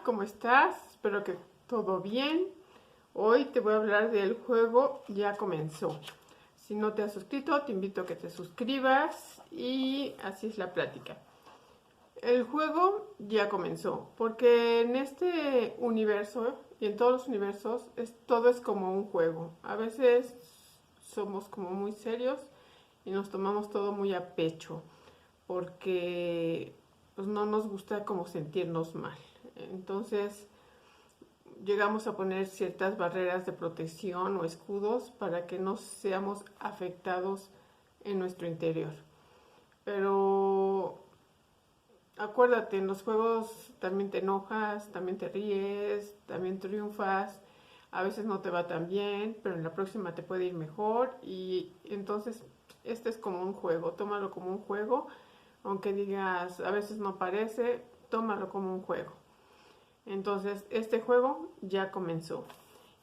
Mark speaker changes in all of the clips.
Speaker 1: Hola, ¿cómo estás? Espero que todo bien. Hoy te voy a hablar del juego Ya Comenzó. Si no te has suscrito, te invito a que te suscribas y así es la plática. El juego ya comenzó, porque en este universo y en todos los universos todo es como un juego. A veces somos como muy serios y nos tomamos todo muy a pecho, porque pues no nos gusta como sentirnos mal. Entonces llegamos a poner ciertas barreras de protección o escudos para que no seamos afectados en nuestro interior. Pero acuérdate, en los juegos también te enojas, también te ríes, también triunfas. A veces no te va tan bien, pero en la próxima te puede ir mejor. Y entonces este es como un juego, tómalo como un juego. Aunque digas, a veces no parece, tómalo como un juego. Entonces, este juego ya comenzó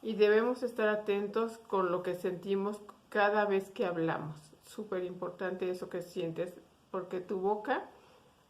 Speaker 1: y debemos estar atentos con lo que sentimos cada vez que hablamos. Súper importante eso que sientes, porque tu boca,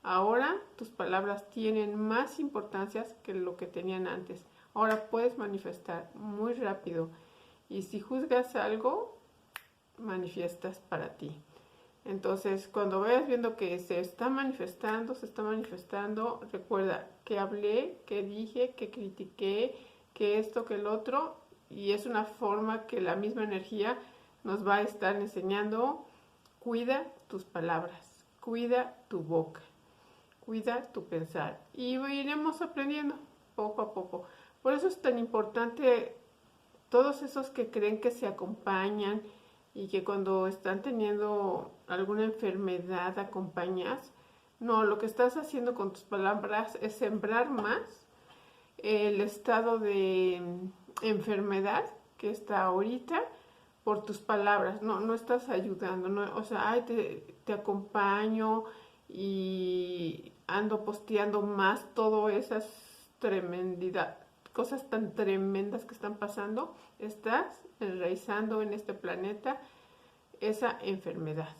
Speaker 1: ahora tus palabras tienen más importancia que lo que tenían antes. Ahora puedes manifestar muy rápido y si juzgas algo, manifiestas para ti. Entonces, cuando vayas viendo que se está manifestando, recuerda que hablé, que dije, que critiqué, que esto, que el otro, y es una forma que la misma energía nos va a estar enseñando. Cuida tus palabras, cuida tu boca, cuida tu pensar, y iremos aprendiendo poco a poco. Por eso es tan importante todos esos que creen que se acompañan y que cuando están teniendo alguna enfermedad acompañas. No, lo que estás haciendo con tus palabras es sembrar más el estado de enfermedad que está ahorita por tus palabras. No, no estás ayudando, no, o sea, ay, te acompaño y ando posteando más todas esas tremendidades, cosas tan tremendas que están pasando. Estás enraizando en este planeta esa enfermedad.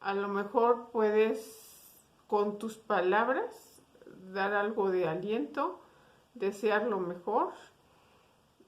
Speaker 1: A lo mejor puedes con tus palabras dar algo de aliento, desear lo mejor,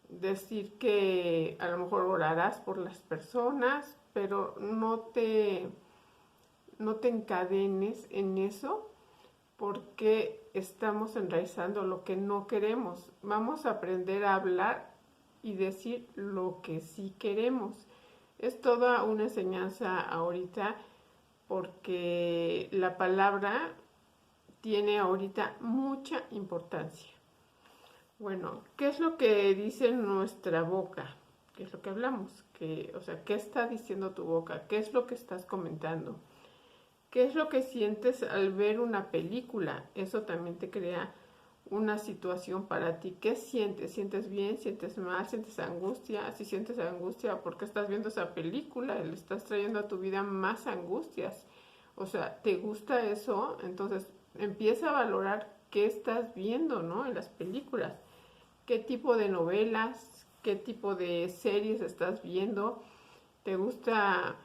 Speaker 1: decir que a lo mejor orarás por las personas, pero no te encadenes en eso, porque estamos enraizando lo que no queremos. Vamos a aprender a hablar y decir lo que sí queremos. Es toda una enseñanza ahorita, porque la palabra tiene ahorita mucha importancia. Bueno, ¿qué es lo que dice nuestra boca? ¿Qué es lo que hablamos? O sea, ¿qué está diciendo tu boca? ¿Qué es lo que estás comentando? ¿Qué es lo que sientes al ver una película? Eso también te crea una situación para ti. ¿Qué sientes? ¿Sientes bien? ¿Sientes mal? ¿Sientes angustia? Si sientes angustia, ¿por qué estás viendo esa película? Le estás trayendo a tu vida más angustias. O sea, ¿te gusta eso? Entonces empieza a valorar qué estás viendo, ¿no? En las películas. ¿Qué tipo de novelas? ¿Qué tipo de series estás viendo? ¿Te gusta,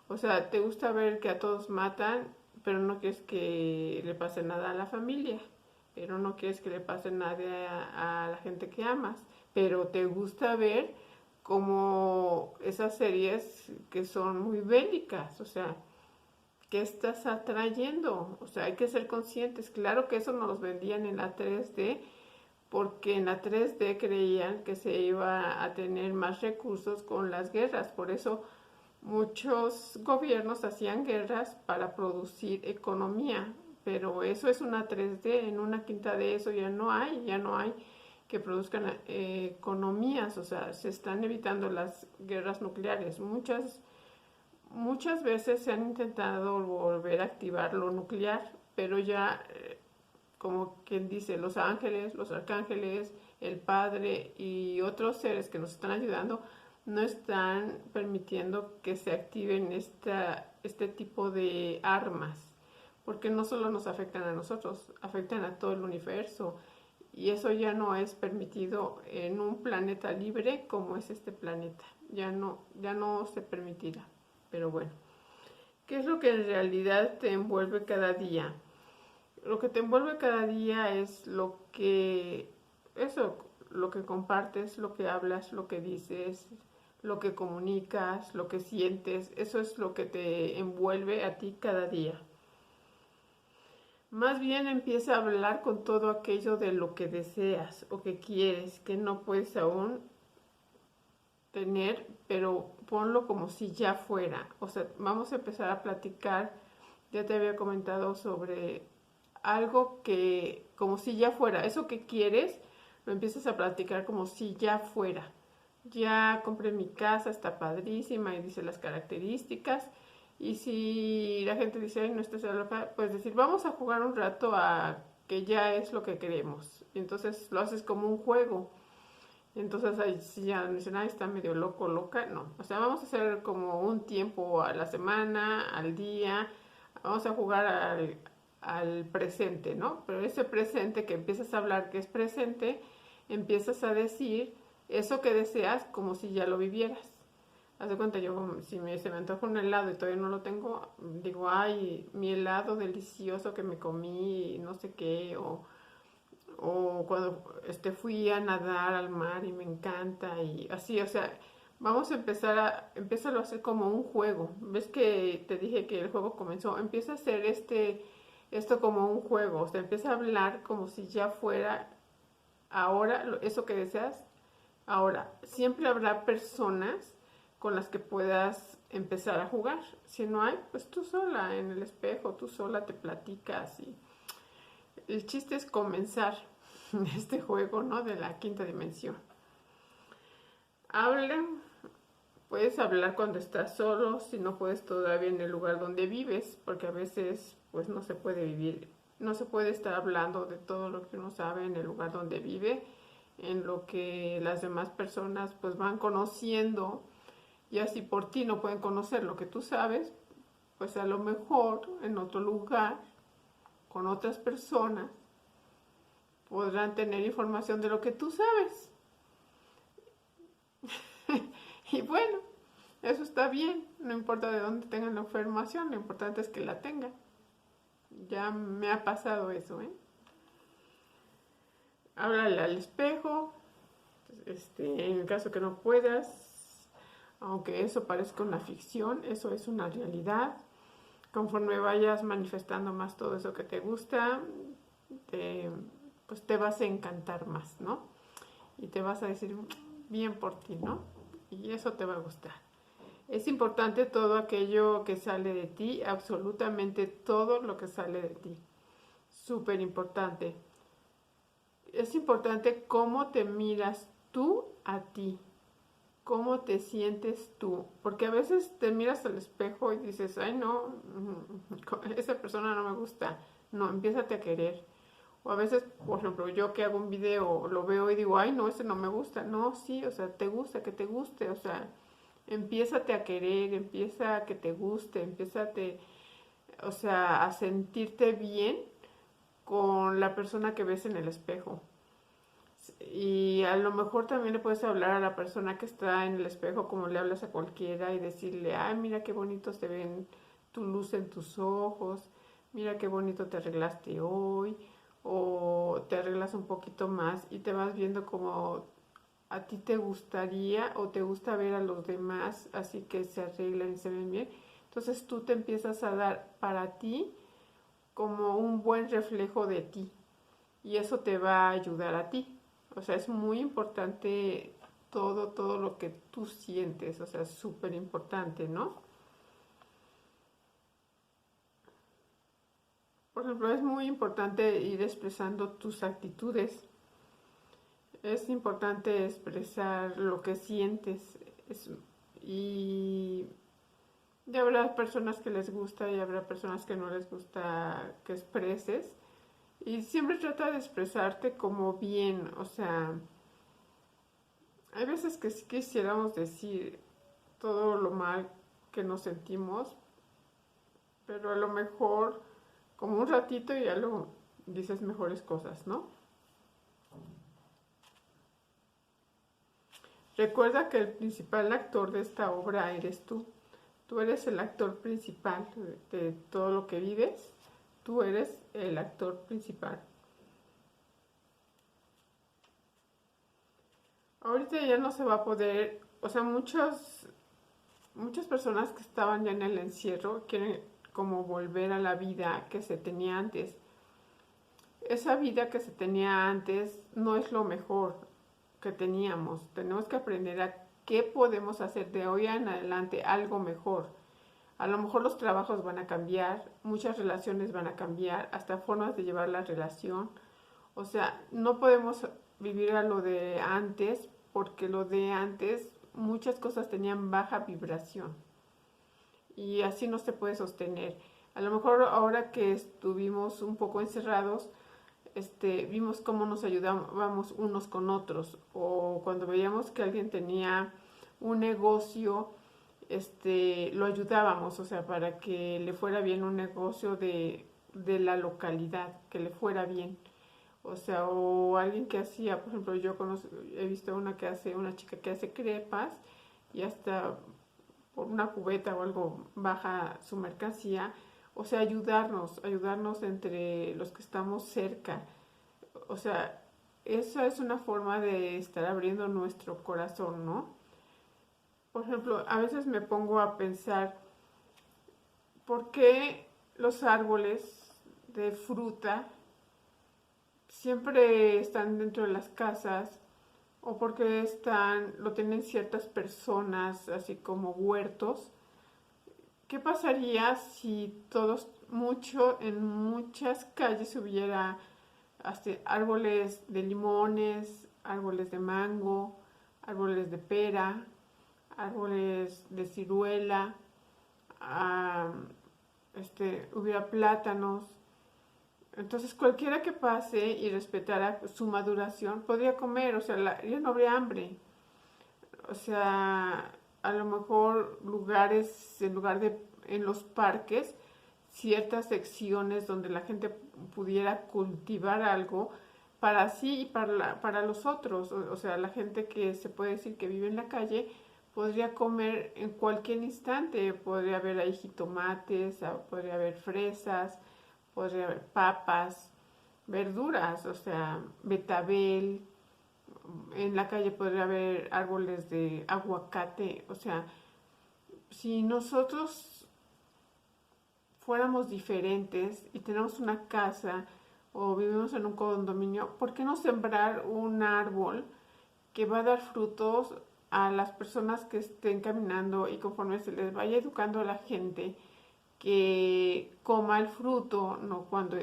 Speaker 1: o sea, te gusta ver que a todos matan, pero no quieres que le pase nada a la familia? Pero no quieres que le pase nada a la gente que amas, pero te gusta ver como esas series que son muy bélicas, o sea, ¿qué estás atrayendo? O sea, hay que ser conscientes. Claro que eso nos los vendían en la 3D, porque en la 3D creían que se iba a tener más recursos con las guerras. Por eso muchos gobiernos hacían guerras para producir economía, pero eso es una 3D. En una quinta de eso ya no hay que produzcan economías. O sea, se están evitando las guerras nucleares. Muchas veces se han intentado volver a activar lo nuclear, pero ya, como quien dice, los ángeles, los arcángeles, el Padre y otros seres que nos están ayudando no están permitiendo que se activen este tipo de armas, porque no solo nos afectan a nosotros, afectan a todo el universo, y eso ya no es permitido en un planeta libre como es este planeta. Ya no se permitirá. Pero bueno, ¿qué es lo que en realidad te envuelve cada día? lo que te envuelve cada día es lo que compartes, lo que hablas, lo que dices, lo que comunicas, lo que sientes, eso es lo que te envuelve a ti cada día. Más bien empieza a hablar con todo aquello de lo que deseas o que quieres, que no puedes aún tener, pero ponlo como si ya fuera. O sea, vamos a empezar a platicar, ya te había comentado sobre algo que como si ya fuera, eso que quieres, lo empiezas a platicar como si ya fuera. Ya compré mi casa, está padrísima y dice las características. Y si la gente dice, ay, no estás loca, pues decir, vamos a jugar un rato a que ya es lo que queremos. Y entonces lo haces como un juego. Entonces ahí si ya dicen, ay, está medio loco, loca, no. O sea, vamos a hacer como un tiempo a la semana, al día. Vamos a jugar al presente, ¿no? Pero ese presente que empiezas a hablar que es presente, empiezas a decir eso que deseas como si ya lo vivieras. Haz de cuenta, yo se me antoja un helado y todavía no lo tengo, digo, ay, mi helado delicioso que me comí, no sé qué, o cuando fui a nadar al mar y me encanta, y así, o sea, vamos a empezarlo a hacer como un juego. ¿Ves que te dije que el juego comenzó? Empieza a hacer esto como un juego, o sea, empieza a hablar como si ya fuera ahora eso que deseas. Ahora, siempre habrá personas con las que puedas empezar a jugar. Si no hay, pues tú sola en el espejo, tú sola te platicas y el chiste es comenzar este juego, ¿no? De la quinta dimensión. Habla, puedes hablar cuando estás solo, si no puedes todavía en el lugar donde vives, porque a veces pues no se puede vivir, no se puede estar hablando de todo lo que uno sabe en el lugar donde vive, en lo que las demás personas pues van conociendo, y así por ti no pueden conocer lo que tú sabes, pues a lo mejor en otro lugar, con otras personas, podrán tener información de lo que tú sabes. Y bueno, eso está bien, no importa de dónde tengan la información, lo importante es que la tengan. Ya me ha pasado eso, ¿eh? Háblale al espejo, en el caso que no puedas, aunque eso parezca una ficción, eso es una realidad. Conforme vayas manifestando más todo eso que te gusta, pues te vas a encantar más, ¿no? Y te vas a decir bien por ti, ¿no? Y eso te va a gustar. Es importante todo aquello que sale de ti, absolutamente todo lo que sale de ti. Súper importante. Es importante cómo te miras tú a ti, cómo te sientes tú, porque a veces te miras al espejo y dices, ay no, esa persona no me gusta, no, empiézate a querer. O a veces, por ejemplo, yo que hago un video, lo veo y digo, ay no, ese no me gusta, no, sí, o sea, te gusta, que te guste, o sea, empiézate a querer, empieza a que te guste, empiézate, o sea, a sentirte bien con la persona que ves en el espejo. Y a lo mejor también le puedes hablar a la persona que está en el espejo como le hablas a cualquiera y decirle, ay, mira qué bonito se ven tu luz en tus ojos, mira qué bonito te arreglaste hoy, o te arreglas un poquito más y te vas viendo como a ti te gustaría o te gusta ver a los demás así que se arreglan y se ven bien. Entonces tú te empiezas a dar para ti como un buen reflejo de ti y eso te va a ayudar a ti. O sea, es muy importante todo lo que tú sientes, o sea, es súper importante, ¿no? Por ejemplo, es muy importante ir expresando tus actitudes. Es importante expresar lo que sientes. Y habrá personas que les gusta y habrá personas que no les gusta que expreses. Y siempre trata de expresarte como bien, o sea, hay veces que sí quisiéramos decir todo lo mal que nos sentimos, pero a lo mejor como un ratito y ya luego dices mejores cosas, ¿no? Recuerda que el principal actor de esta obra eres tú. Tú eres el actor principal de todo lo que vives. tú eres el actor principal. Ahorita ya no se va a poder, o sea, muchas personas que estaban ya en el encierro quieren como volver a la vida que se tenía antes. Esa vida que se tenía antes no es lo mejor que teníamos. Tenemos que aprender a qué podemos hacer de hoy en adelante algo mejor. A lo mejor los trabajos van a cambiar, muchas relaciones van a cambiar, hasta formas de llevar la relación. O sea, no podemos vivir a lo de antes, porque lo de antes muchas cosas tenían baja vibración y así no se puede sostener. A lo mejor ahora que estuvimos un poco encerrados, vimos cómo nos ayudábamos unos con otros, o cuando veíamos que alguien tenía un negocio, lo ayudábamos, o sea, para que le fuera bien un negocio de la localidad, que le fuera bien. O sea, o alguien que hacía, por ejemplo, he visto una chica que hace crepas y hasta por una cubeta o algo baja su mercancía. O sea, ayudarnos entre los que estamos cerca. O sea, esa es una forma de estar abriendo nuestro corazón, ¿no? Por ejemplo, a veces me pongo a pensar, ¿por qué los árboles de fruta siempre están dentro de las casas? ¿O por qué lo tienen ciertas personas, así como huertos? ¿Qué pasaría si en muchas calles hubiera hasta árboles de limones, árboles de mango, árboles de pera, árboles de ciruela, ah, hubiera plátanos? Entonces cualquiera que pase y respetara su maduración podría comer, o sea, ya no habría hambre. O sea, a lo mejor en los parques, ciertas secciones donde la gente pudiera cultivar algo para sí y para los otros. O sea, la gente que se puede decir que vive en la calle podría comer en cualquier instante. Podría haber ahí jitomates, podría haber fresas, podría haber papas, verduras, o sea, betabel. En la calle podría haber árboles de aguacate. O sea, si nosotros fuéramos diferentes y tenemos una casa o vivimos en un condominio, ¿por qué no sembrar un árbol que va a dar frutos a las personas que estén caminando, y conforme se les vaya educando a la gente que coma el fruto,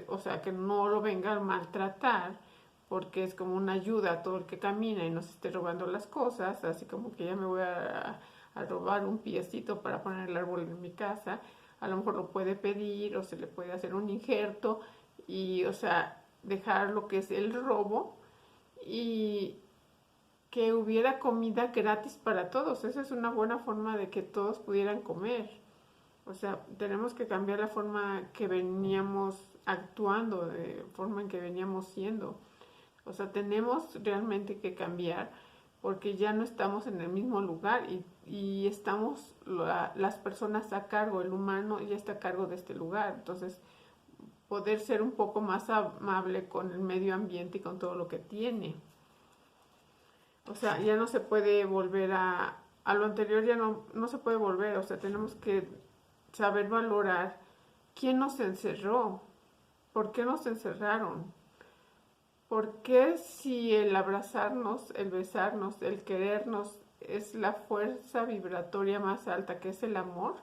Speaker 1: o sea, que no lo venga a maltratar, porque es como una ayuda a todo el que camina y no se esté robando las cosas, así como que ya me voy a robar un piecito para poner el árbol en mi casa? A lo mejor lo puede pedir o se le puede hacer un injerto y, o sea, dejar lo que es el robo y que hubiera comida gratis para todos. Esa es una buena forma de que todos pudieran comer. O sea, tenemos que cambiar la forma que veníamos actuando, de forma en que veníamos siendo. O sea, tenemos realmente que cambiar porque ya no estamos en el mismo lugar y estamos las personas a cargo, el humano ya está a cargo de este lugar. Entonces, poder ser un poco más amable con el medio ambiente y con todo lo que tiene. O sea, ya no se puede volver a lo anterior, ya no se puede volver. O sea, tenemos que saber valorar quién nos encerró, por qué nos encerraron, por qué si el abrazarnos, el besarnos, el querernos es la fuerza vibratoria más alta que es el amor,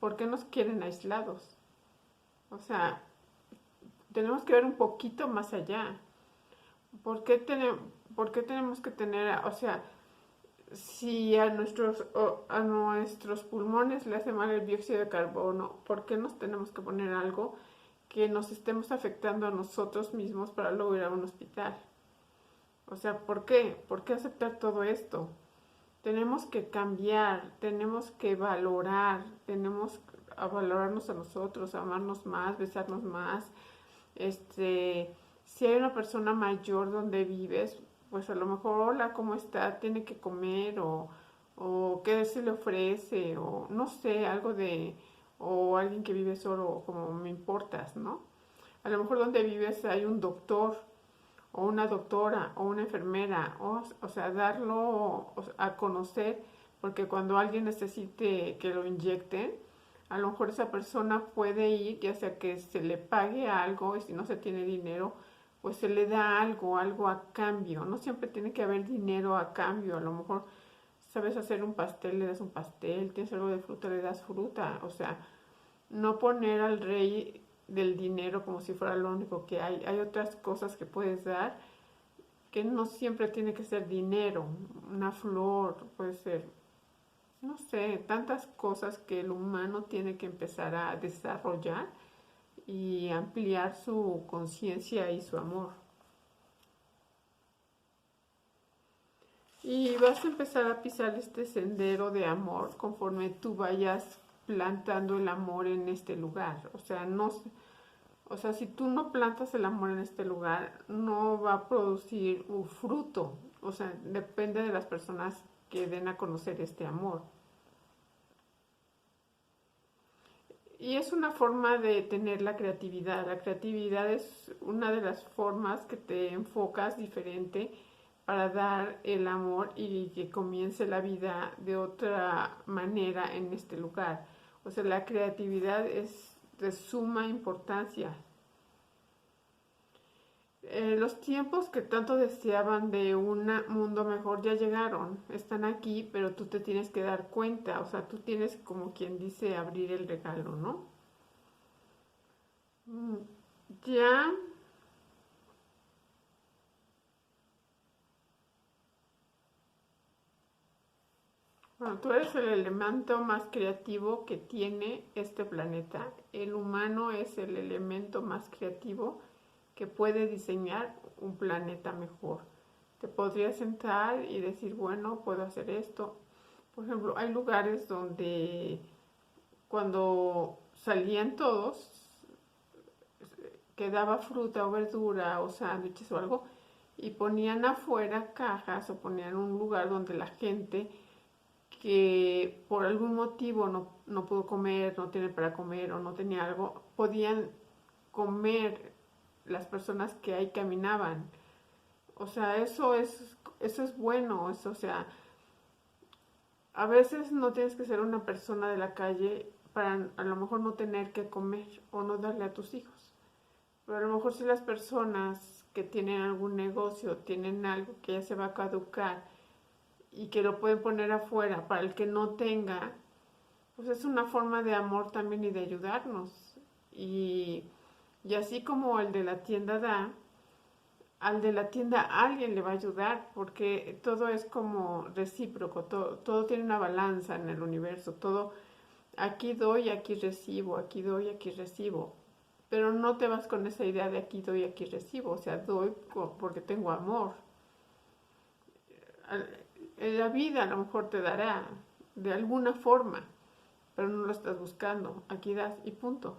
Speaker 1: por qué nos quieren aislados. O sea, tenemos que ver un poquito más allá. ¿Por qué tenemos que tener, o sea, si a nuestros pulmones le hace mal el dióxido de carbono, ¿por qué nos tenemos que poner algo que nos estemos afectando a nosotros mismos para luego ir a un hospital? O sea, ¿por qué? ¿Por qué aceptar todo esto? Tenemos que cambiar, tenemos que tenemos a valorarnos a nosotros, a amarnos más, besarnos más. Si hay una persona mayor donde vives, pues a lo mejor, hola, ¿cómo está? Tiene que comer o qué se le ofrece o no sé, o alguien que vive solo, como me importas, ¿no? A lo mejor donde vives hay un doctor o una doctora o una enfermera, o sea, darlo a conocer, porque cuando alguien necesite que lo inyecten, a lo mejor esa persona puede ir, ya sea que se le pague algo, y si no se tiene dinero, pues se le da algo, algo a cambio. No siempre tiene que haber dinero a cambio. A lo mejor sabes hacer un pastel, le das un pastel, tienes algo de fruta, le das fruta. O sea, no poner al rey del dinero como si fuera lo único que hay. Hay otras cosas que puedes dar que no siempre tiene que ser dinero. Una flor, puede ser, no sé, tantas cosas que el humano tiene que empezar a desarrollar y ampliar su conciencia y su amor. Y vas a empezar a pisar este sendero de amor conforme tú vayas plantando el amor en este lugar. O sea, no, o sea, si tú no plantas el amor en este lugar, no va a producir un fruto. O sea, depende de las personas que den a conocer este amor. Y es una forma de tener la creatividad. La creatividad es una de las formas que te enfocas diferente para dar el amor y que comience la vida de otra manera en este lugar. O sea, la creatividad es de suma importancia. Los tiempos que tanto deseaban de un mundo mejor ya llegaron, están aquí, pero tú te tienes que dar cuenta, o sea, tú tienes como quien dice abrir el regalo, ¿no? Ya, bueno, tú eres el elemento más creativo que tiene este planeta. El humano es el elemento más creativo que puede diseñar un planeta mejor. Te podrías sentar y decir, bueno, puedo hacer esto. Por ejemplo, hay lugares donde cuando salían todos, quedaba fruta o verdura o sándwiches o algo, y ponían afuera cajas o ponían un lugar donde la gente que por algún motivo no pudo comer, no tiene para comer o no tenía algo, podían comer las personas que ahí caminaban. O sea, eso es bueno, eso, o sea, a veces no tienes que ser una persona de la calle para a lo mejor no tener que comer o no darle a tus hijos. Pero a lo mejor si las personas que tienen algún negocio, tienen algo que ya se va a caducar y que lo pueden poner afuera para el que no tenga, pues es una forma de amor también y de ayudarnos. Y así como el de la tienda da, al de la tienda alguien le va a ayudar, porque todo es como recíproco, todo tiene una balanza en el universo, todo aquí doy, aquí recibo, aquí doy, aquí recibo. Pero no te vas con esa idea de aquí doy, aquí recibo, o sea, doy porque tengo amor. En la vida a lo mejor te dará de alguna forma, pero no lo estás buscando, aquí das y punto.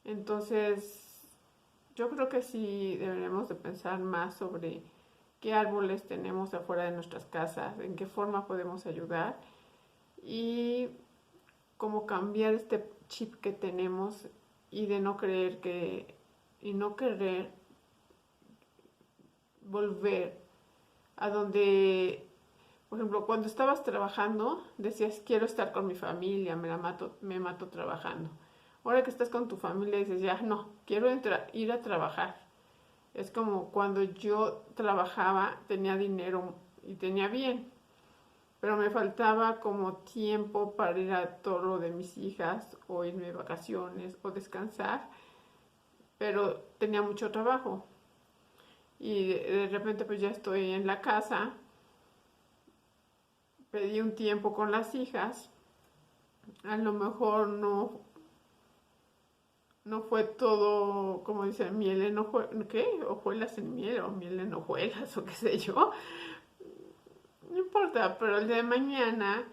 Speaker 1: Entonces, yo creo que sí deberíamos de pensar más sobre qué árboles tenemos afuera de nuestras casas, en qué forma podemos ayudar y cómo cambiar este chip que tenemos y de no creer que y no querer volver a donde, por ejemplo, cuando estabas trabajando decías quiero estar con mi familia, me mato trabajando. Ahora que estás con tu familia dices ya no, quiero ir a trabajar. Es como cuando yo trabajaba, tenía dinero y tenía bien, pero me faltaba como tiempo para ir a todo lo de mis hijas o irme de vacaciones o descansar, pero tenía mucho trabajo. Y de repente pues ya estoy en la casa, pedí un tiempo con las hijas, a lo mejor no fue todo, como dicen, miel en hojuelas, ¿qué? Hojuelas en miel o miel en hojuelas o qué sé yo. No importa, pero el día de mañana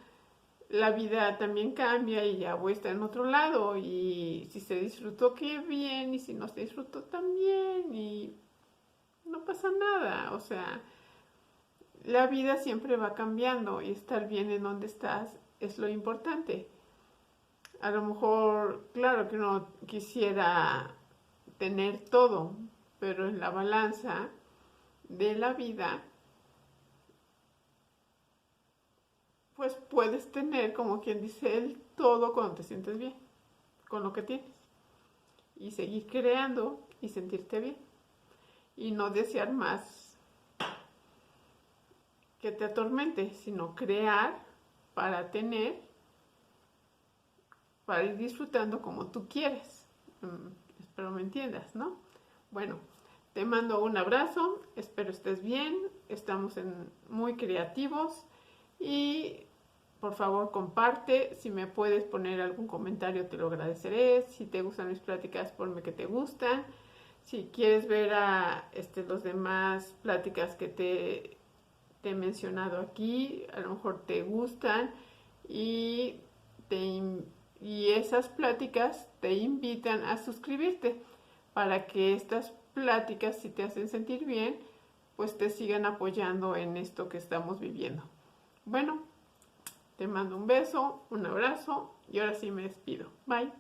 Speaker 1: la vida también cambia y ya voy a estar en otro lado y si se disfrutó, qué bien, y si no se disfrutó, también, y no pasa nada, o sea, la vida siempre va cambiando y estar bien en donde estás es lo importante. A lo mejor, claro que uno quisiera tener todo, pero en la balanza de la vida, pues puedes tener, como quien dice, el todo cuando te sientes bien con lo que tienes y seguir creando y sentirte bien y no desear más que te atormente, sino crear para tener, para ir disfrutando como tú quieres. Espero me entiendas, ¿no? Bueno, te mando un abrazo, espero estés bien, estamos muy creativos y por favor comparte, si me puedes poner algún comentario te lo agradeceré, si te gustan mis pláticas ponme que te gustan, si quieres ver a los demás pláticas que te he mencionado aquí, a lo mejor te gustan y, y esas pláticas te invitan a suscribirte para que estas pláticas, si te hacen sentir bien, pues te sigan apoyando en esto que estamos viviendo. Bueno, te mando un beso, un abrazo y ahora sí me despido. Bye.